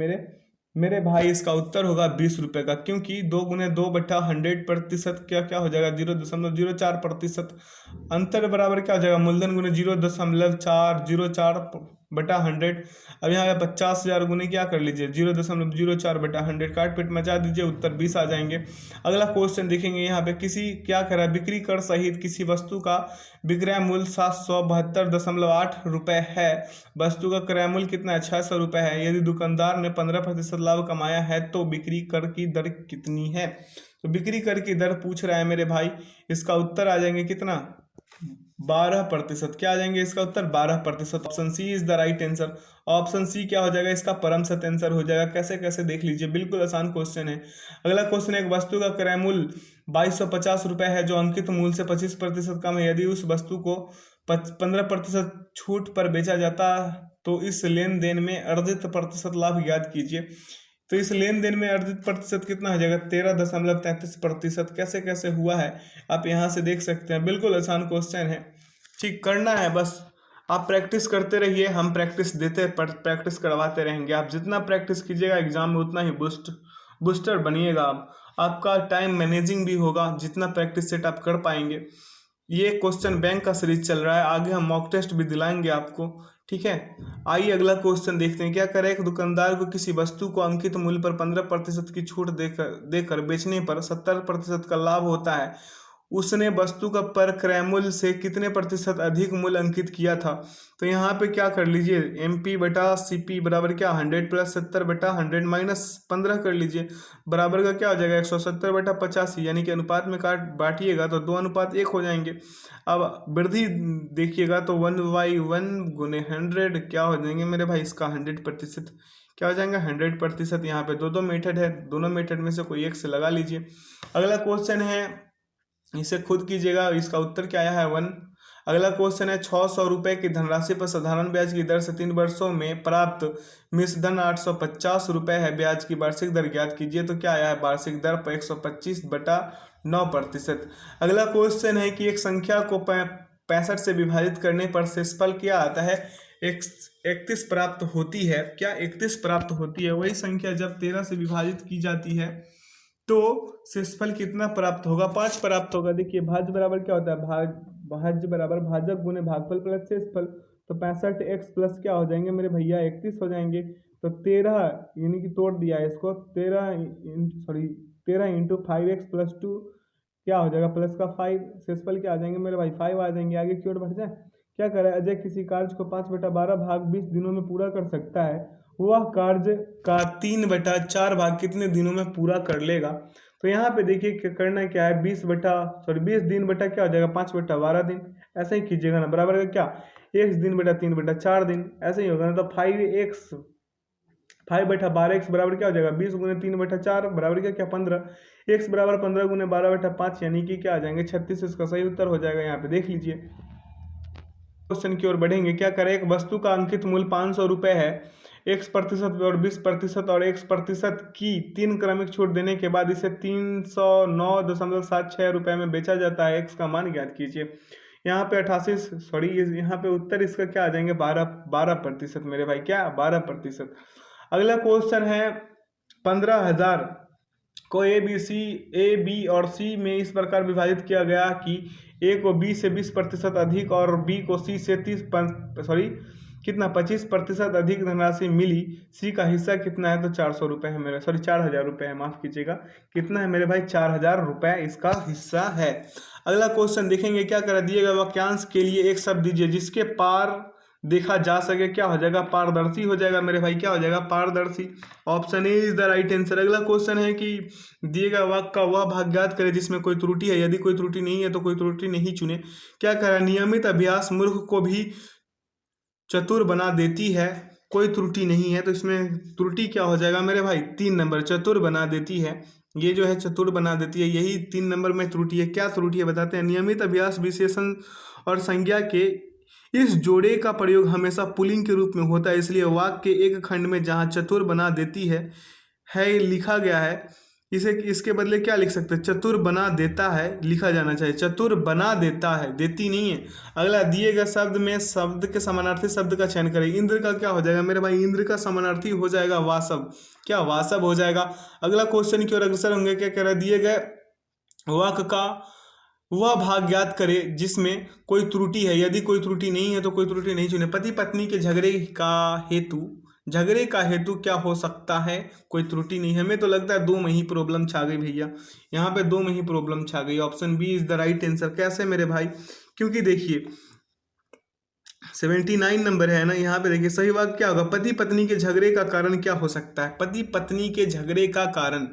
मेरे भाई इसका उत्तर होगा 20 रुपए का, क्योंकि 2 गुने 2/100% क्या क्या हो जाएगा 0.04%। अंतर बराबर क्या हो जाएगा? मूलधन गुने 0.404/100। अब यहाँ पे 50,000 गुने क्या कर लीजिए 0.04/100, काट पीट मचा दीजिए, उत्तर 20 आ जाएंगे। अगला क्वेश्चन देखेंगे यहाँ पे किसी क्या कह रहा है, बिक्री कर सहित किसी वस्तु का विक्रय मूल्य 772.8 रुपये है। वस्तु का क्रय मूल्य कितना है? 600 रुपये है। यदि दुकानदार ने 15% लाभ कमाया है तो बिक्री कर की दर कितनी है? तो बिक्री कर की दर पूछ रहा है मेरे भाई, इसका उत्तर आ जाएंगे कितना? 12%। क्या आ जाएंगे इसका उत्तर? 12%। Option C is the right answer. Option C क्या हो जाएगा? इसका परम सत्य आंसर हो जाएगा। कैसे कैसे देख लीजिए, बिल्कुल आसान क्वेश्चन है। अगला क्वेश्चन है, एक वस्तु का क्रय मूल्य 2250 रुपये है जो अंकित मूल्य से 25% कम है। यदि उस वस्तु को 15% छूट पर बेचा जाता तो इस लेन देन में अर्जित प्रतिशत लाभ ज्ञात कीजिए। तो इस लेन देन में अर्जित प्रतिशत कितना हो जाएगा? 13.33%। कैसे कैसे हुआ है आप यहाँ से देख सकते हैं, बिल्कुल आसान क्वेश्चन है। ठीक करना है बस, आप प्रैक्टिस करते रहिए, हम प्रैक्टिस करवाते रहेंगे। आप जितना प्रैक्टिस कीजिएगा एग्जाम में उतना ही बूस्टर बनिएगा। आपका टाइम मैनेजिंग भी होगा जितना प्रैक्टिस सेट आप कर पाएंगे। ये क्वेश्चन बैंक का सीरीज चल रहा है, आगे हम मॉक टेस्ट भी दिलाएंगे आपको। ठीक है, आइए अगला क्वेश्चन देखते हैं। क्या करें, एक दुकानदार को किसी वस्तु को अंकित मूल्य पर 15% की छूट देकर बेचने पर 70% का लाभ होता है। उसने वस्तु का पर क्रय मूल्य से कितने प्रतिशत अधिक मूल्य अंकित किया था? तो यहाँ पे क्या कर लीजिए, MP/CP बराबर क्या 100 + 70/100 - 15 कर लीजिए। बराबर का क्या हो जाएगा 170/85, यानी कि अनुपात में काट बांटिएगा तो 2:1 हो जाएंगे। अब वृद्धि देखिएगा तो 1/1 गुने 100 क्या हो जाएंगे मेरे भाई? इसका 100% क्या हो जाएंगे? 100%। यहाँ पे दो मेथड है, दोनों मेथड में से कोई एक से लगा लीजिए। अगला क्वेश्चन है, इसे खुद कीजिएगा, इसका उत्तर क्या आया है 1। अगला क्वेश्चन है, 600 रुपये की धनराशि पर साधारण ब्याज की दर से 3 वर्षों में प्राप्त मिश्रधन 850 रुपये है। ब्याज की वार्षिक दर ज्ञात कीजिए। तो क्या आया है? वार्षिक दर 125/9%। अगला क्वेश्चन है कि एक संख्या को 65 से विभाजित करने पर शेषफल क्या आता है? 31 प्राप्त होती है। क्या 31 प्राप्त होती है? वही संख्या जब 13 से विभाजित की जाती है तो शेषफल कितना प्राप्त होगा? 5 प्राप्त होगा। देखिए भाज्य बराबर क्या होता है? भाज्य बराबर भाजक गुने भागफल प्लस शेषफल। तो 65x प्लस क्या हो जाएंगे मेरे भैया? 31 हो जाएंगे। तो 13 यानी कि तोड़ दिया है इसको, 13 × 5x + 2 क्या हो जाएगा? प्लस का 5। शेषफल क्या आ जाएंगे मेरे भाई? 5 आ जाएंगे। आगे की ओर बढ़ जाए। क्या करे, अजय किसी कार्य को 5/12 भाग 20 दिनों में पूरा कर सकता है। वह कार्य का 3/4 भाग कितने दिनों में पूरा कर लेगा? तो यहाँ पे देखिए करना क्या है, 20 दिन बटा क्या हो जाएगा? 5/12 दिन। ऐसे ही कीजिएगा ना, बराबर का क्या x दिन बटा 3/4 दिन, ऐसे ही होगा ना। तो 5/12x बराबर क्या हो जाएगा? 20 गुने 3/4 बराबर क्या 15। x बराबर 15 गुने 12/5 यानी कि क्या आ जाएंगे? 36। इसका सही उत्तर हो जाएगा। यहाँ पे देख लीजिए, क्वेश्चन की ओर बढ़ेंगे। क्या करें, एक वस्तु का अंकित मूल्य 500 रुपये है। x% और 20% और x% की 3 क्रमिक छूट देने के बाद इसे 309.76 रुपये में बेचा जाता है। x का मान ज्ञात कीजिए। यहाँ पे 88 यहाँ पे उत्तर इसका क्या आ जाएंगे? 12% मेरे भाई, क्या 12%। अगला क्वेश्चन है, 15,000 को ए बी और सी में इस प्रकार विभाजित किया गया कि ए को बी से 20% अधिक और बी को सी से 25% अधिक धनराशि मिली। सी का हिस्सा कितना है? तो 400 रुपये है मेरे 4,000 रुपये है, माफ कीजिएगा। कितना है मेरे भाई? 4,000 रुपये इसका हिस्सा है। अगला क्वेश्चन देखेंगे। क्या कर दिए गए वाक्यांश के लिए एक शब्द दीजिए जिसके पार देखा जा सके, क्या हो जाएगा, पारदर्शी हो जाएगा मेरे भाई, क्या हो जाएगा, पारदर्शी। Option A is the right answer. अगला क्वेश्चन है कि दिए गए वाक्य का वह भाग ज्ञात करे जिसमें कोई त्रुटि है, यदि कोई त्रुटि नहीं है तो कोई त्रुटि नहीं चुने। क्या कह रहा है, नियमित अभ्यास मूर्ख को भी चतुर बना देती है, कोई त्रुटि नहीं है, तो इसमें त्रुटि क्या हो जाएगा मेरे भाई, 3 नंबर, चतुर बना देती है। ये जो है चतुर बना देती है, यही 3 नंबर में त्रुटि है। क्या त्रुटि है बताते हैं, नियमित अभ्यास विशेषण और संज्ञा के इस जोड़े का प्रयोग हमेशा पुल्लिंग के रूप में होता है, इसलिए वाक्य के एक खंड में जहाँ चतुर बना देती है लिखा गया है, इसे इसके बदले क्या लिख सकते हैं, चतुर बना देता है लिखा जाना चाहिए, चतुर बना देता है, देती नहीं है। अगला, दिए गए शब्द में शब्द के समानार्थी शब्द का चयन करें। इंद्र का क्या हो जाएगा मेरे भाई, इंद्र का समानार्थी हो जाएगा वासव, क्या वासव हो जाएगा। अगला क्वेश्चन की ओर अग्रसर होंगे, क्या कह रहा है, दिए गए वाक्य का वह भाग ज्ञात करे जिसमें कोई त्रुटि है, यदि कोई त्रुटि नहीं है तो कोई त्रुटि नहीं चुने। पति पत्नी के झगड़े का हेतु क्या हो सकता है, कोई त्रुटि नहीं। हमें तो लगता है 2 में ही प्रॉब्लम छा गई भैया, यहाँ पे 2 में ही प्रॉब्लम छा गई। Option B is the right answer. कैसे मेरे भाई, क्योंकि देखिए 79 नंबर है ना, यहाँ पे देखिए सही वाक्य क्या होगा, पति पत्नी के झगड़े का कारण क्या हो सकता है, पति पत्नी के झगड़े का कारण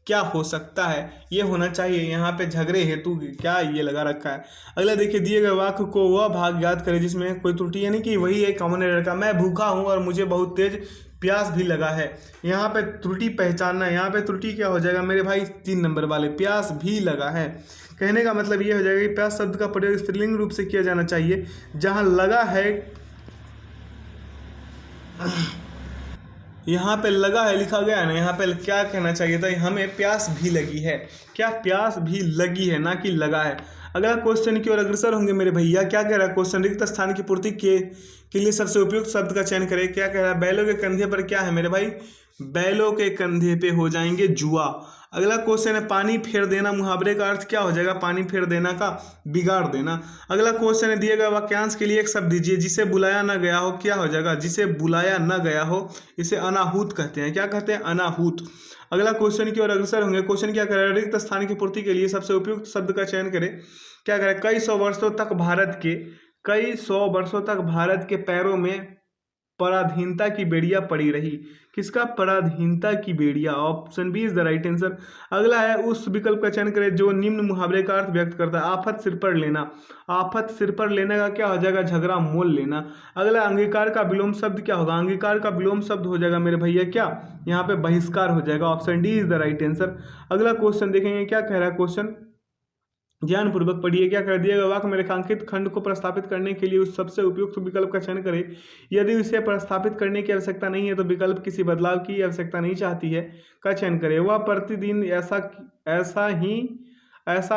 क्या हो सकता है, ये होना चाहिए। यहाँ पे झगड़े हेतु क्या ये लगा रखा है। अगला देखिए, दिए गए वाक्य को वह भाग ज्ञात करे जिसमें कोई त्रुटि, यानी कि वही एक कॉमन एरर का, मैं भूखा हूँ और मुझे बहुत तेज प्यास भी लगा है। यहाँ पे त्रुटि पहचानना, यहाँ पे त्रुटि क्या हो जाएगा मेरे भाई, 3 नंबर वाले, प्यास भी लगा है। कहने का मतलब ये हो जाएगा कि प्यास शब्द का प्रयोग स्त्रीलिंग रूप से किया जाना चाहिए, जहाँ लगा है, यहाँ पे लगा है लिखा गया है ना, यहाँ पे क्या कहना चाहिए था, हमें प्यास भी लगी है, क्या प्यास भी लगी है, ना कि लगा है। अगला क्वेश्चन की ओर अग्रसर होंगे मेरे भैया, क्या कह रहा है क्वेश्चन, रिक्त स्थान की पूर्ति के लिए सबसे उपयुक्त शब्द का चयन करें। क्या कह रहा है, बैलों के कंधे पर क्या है मेरे भाई, बैलों के कंधे पे हो जाएंगे जुआ। अगला क्वेश्चन है, पानी फेर देना, मुहावरे का अर्थ क्या हो जाएगा, पानी फेर देना का बिगाड़ देना। अगला क्वेश्चन है, दिए गए वाक्यांश के लिए एक शब्द दीजिए जिसे बुलाया ना गया हो, क्या हो जाएगा, जिसे बुलाया ना गया हो, इसे अनाहूत कहते हैं, क्या कहते हैं, अनाहूत। अगला क्वेश्चन की ओर अग्रसर होंगे, क्वेश्चन क्या करें, रिक्त स्थान की पूर्ति के लिए सबसे उपयुक्त शब्द का चयन करें। क्या करें, कई सौ वर्षों तक भारत के पैरों में पराधीनता की बेड़िया पड़ी रही। किसका, पराधीनता की बेड़िया। Option B is the right answer. अगला है, उस विकल्प का चयन करें जो निम्न मुहावरे का अर्थ व्यक्त करता है। आफत सिर पर लेना, आफत सिर पर लेने का क्या हो जाएगा, झगड़ा मोल लेना। अगला, अंगीकार का विलोम शब्द क्या होगा, अंगीकार का विलोम शब्द हो जाएगा मेरे भैया क्या, यहाँ पे बहिष्कार हो जाएगा। Option D is the right answer. अगला क्वेश्चन देखेंगे, क्या कह रहा है क्वेश्चन, ध्यानपूर्वक पढ़िए। क्या कर दिया गया वाक्य में रेखांकित खंड को प्रस्तापित करने के लिए उस सबसे उपयुक्त विकल्प का चयन करें। यदि उसे प्रस्तापित करने की आवश्यकता नहीं है तो विकल्प किसी बदलाव की आवश्यकता नहीं चाहती है का चयन करें। वह प्रतिदिन ऐसा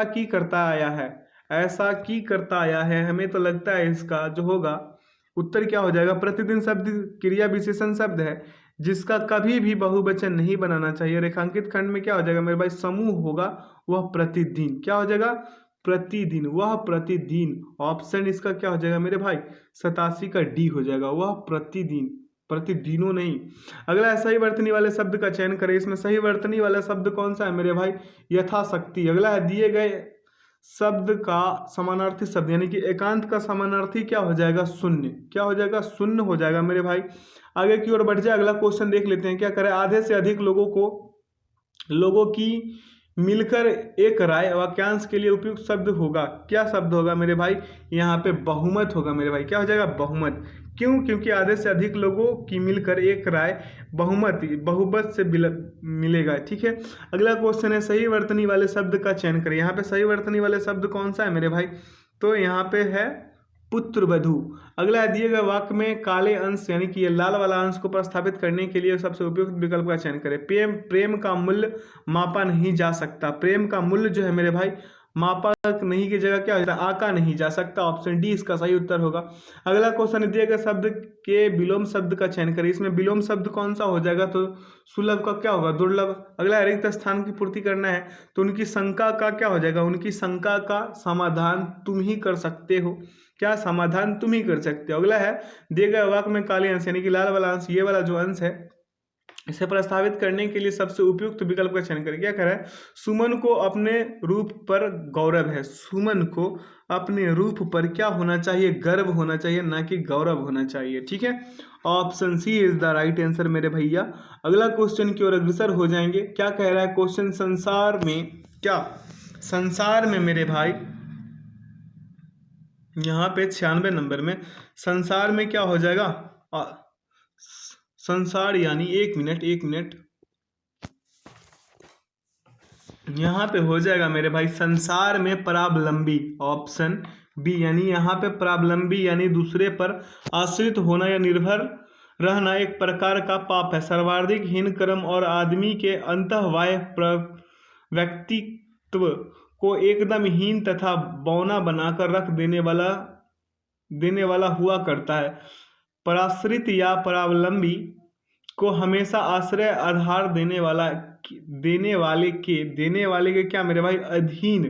की करता आया है, ऐसा की करता आया है। हमें तो लगता है इसका जो होगा उत्तर क्या हो जाएगा, प्रतिदिन शब्द क्रिया विशेषण शब्द है जिसका कभी भी बहुवचन नहीं बनाना चाहिए। रेखांकित खंड में क्या हो जाएगा मेरे भाई, समूह होगा, वह प्रतिदिन, क्या हो जाएगा, प्रतिदिन, वह प्रतिदिन। ऑप्शन इसका क्या हो जाएगा मेरे भाई, 87 का डी हो जाएगा, वह प्रतिदिन, प्रतिदिनों नहीं। अगला, सही वर्तनी वाले शब्द का चयन करें। इसमें सही वर्तनी वाला शब्द कौन सा है मेरे भाई, यथाशक्ति। अगला है, दिए गए शब्द का समानार्थी शब्द, यानी कि एकांत का समानार्थी क्या हो जाएगा, शून्य, क्या हो जाएगा, शून्य हो जाएगा मेरे भाई। आगे की ओर बढ़ जाए, अगला क्वेश्चन देख लेते हैं। क्या करें, आधे से अधिक लोगों की मिलकर एक राय वाक्यांश के लिए उपयुक्त शब्द होगा। क्या शब्द होगा मेरे भाई, यहाँ पे बहुमत होगा मेरे भाई, क्या हो जाएगा, बहुमत। क्यों, क्योंकि आधे से अधिक लोगों की मिलकर एक राय बहुमत से मिलेगा, ठीक है। अगला क्वेश्चन है, सही वर्तनी वाले शब्द का चयन करें। यहाँ पे सही वर्तनी वाले शब्द कौन सा है मेरे भाई, तो यहाँ पे है पुत्रवधू। अगला, दिए गए वाक्य में काले अंश यानी कि ये लाल वाला अंश को प्रस्तावित करने के लिए सबसे उपयुक्त विकल्प का चयन करें। प्रेम का मूल्य मापा नहीं जा सकता। प्रेम का मूल्य जो है मेरे भाई मापा नहीं की जगह क्या होता है, आका नहीं जा सकता। ऑप्शन डी इसका सही उत्तर होगा। अगला क्वेश्चन, दिए गए शब्द के विलोम शब्द का चयन करें। इसमें विलोम शब्द कौन सा हो जाएगा, तो सुलभ का क्या होगा, दुर्लभ। अगला, रिक्त स्थान की पूर्ति करना है तो उनकी शंका का क्या हो जाएगा, उनकी शंका का समाधान तुम ही कर सकते हो, क्या समाधान तुम ही कर सकते हो। अगला है, दिए गए वाक्य में काले अंश यानी कि लाल वाला अंश, ये वाला जो अंश है इसे प्रस्तावित करने के लिए सबसे उपयुक्त विकल्प का चयन करें। क्या कह रहा है? सुमन को अपने रूप पर गौरव है। सुमन को अपने रूप पर क्या होना चाहिए? गर्व होना चाहिए, ना कि गौरव होना चाहिए। ठीक है, option C is the right answer मेरे भैया। अगला क्वेश्चन की ओर अग्रसर हो जाएंगे। क्या कह रहा है क्वेश्चन? संसार में क्या, संसार में मेरे भाई यहाँ पे 96 नंबर में संसार में क्या हो जाएगा? संसार यानी एक मिनट यहाँ पे हो जाएगा मेरे भाई संसार में परावलंबी, ऑप्शन बी। यानी यहाँ पे परावलंबी यानी दूसरे पर आश्रित होना या निर्भर रहना एक प्रकार का पाप है। सर्वाधिक हीन कर्म और आदमी के अंतःबाह्य व्यक्तित्व को एकदम हीन तथा बौना बनाकर रख देने वाला हुआ करता है। पराश्रित या परावलंबी को हमेशा आश्रय आधार देने वाले के क्या मेरे भाई? अधीन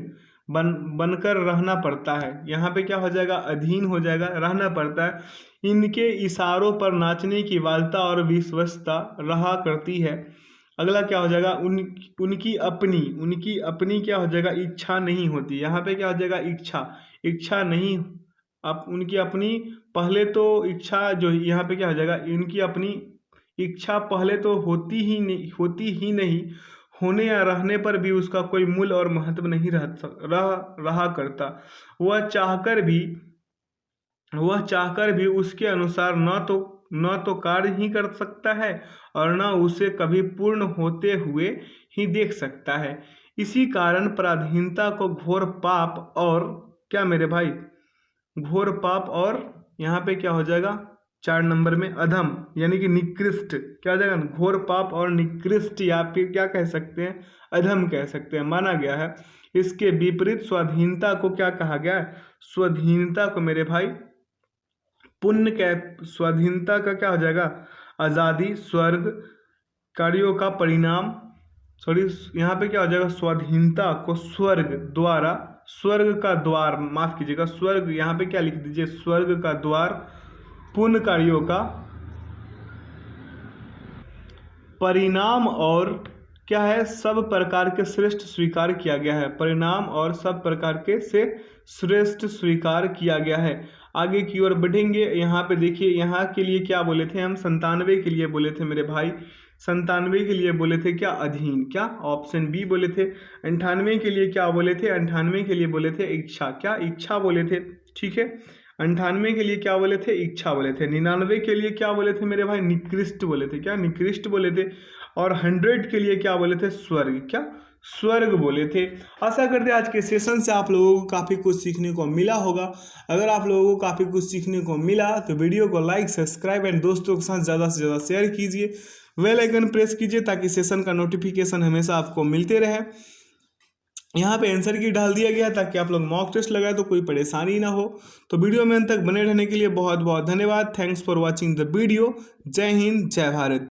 बनकर रहना पड़ता है। यहाँ पे क्या हो जाएगा? अधीन हो जाएगा, रहना पड़ता है। इनके इशारों पर नाचने की बालता और विश्वसता रहा करती है। अगला क्या हो जाएगा? उनकी अपनी क्या हो जाएगा? इच्छा नहीं होती। यहाँ पे क्या हो जाएगा? इच्छा नहीं, उनकी अपनी पहले तो इच्छा जो यहाँ पे क्या हो जाएगा? इनकी अपनी इच्छा पहले तो होती ही नहीं, होने या रहने पर भी उसका कोई मूल्य और महत्व नहीं रहा करता। वह चाहकर भी उसके अनुसार न तो कार्य ही कर सकता है और न उसे कभी पूर्ण होते हुए ही देख सकता है। इसी कारण पराधीनता को घोर पाप और क्या मेरे भाई? घोर पाप और यहाँ पे क्या हो जाएगा? 4 नंबर में अधम यानी कि निकृष्ट। क्या हो जाएगा? घोर पाप और निकृष्ट, या फिर क्या कह सकते हैं? अधम कह सकते हैं, माना गया है। इसके विपरीत स्वाधीनता को क्या कहा गया है? स्वाधीनता को मेरे भाई स्वाधीनता का क्या हो जाएगा? आज़ादी, स्वर्ग, कार्यों का परिणाम। सॉरी, यहाँ पे क्या हो जाएगा? स्वाधीनता को स्वर्ग का द्वार, माफ कीजिएगा, स्वर्ग, यहाँ पे क्या लिख दीजिए? स्वर्ग का द्वार, पुण्य कार्यों का परिणाम और क्या है? सब प्रकार के श्रेष्ठ स्वीकार किया गया है। परिणाम और सब प्रकार के से श्रेष्ठ स्वीकार किया गया है। आगे की ओर बढ़ेंगे। यहाँ पे देखिए, यहाँ के लिए क्या बोले थे हम? 97 के लिए बोले थे मेरे भाई। 97 के लिए बोले थे क्या? अधीन। क्या? ऑप्शन बी बोले थे। 98 के लिए क्या बोले थे? 98 के लिए बोले थे इच्छा। क्या? इच्छा बोले थे। ठीक है, 98 के लिए क्या बोले थे? इच्छा बोले थे। 99 के लिए क्या बोले थे मेरे भाई? निकृष्ट बोले थे। क्या? निकृष्ट बोले थे। और 100 के लिए क्या बोले थे? स्वर्ग। क्या? स्वर्ग बोले थे। आशा करते हैं आज के सेशन से आप लोगों को काफ़ी कुछ सीखने को मिला होगा। अगर आप लोगों को काफ़ी कुछ सीखने को मिला तो वीडियो को लाइक, सब्सक्राइब एंड दोस्तों के साथ ज़्यादा से ज़्यादा शेयर कीजिए। बेल आइकन प्रेस कीजिए ताकि सेशन का नोटिफिकेशन हमेशा आपको मिलते रहे। यहाँ पे आंसर की डाल दिया गया ताकि आप लोग मॉक टेस्ट लगाए तो कोई परेशानी ना हो। तो वीडियो में अंत तक बने रहने के लिए बहुत बहुत धन्यवाद। Thanks for watching the video. जय हिंद, जय भारत।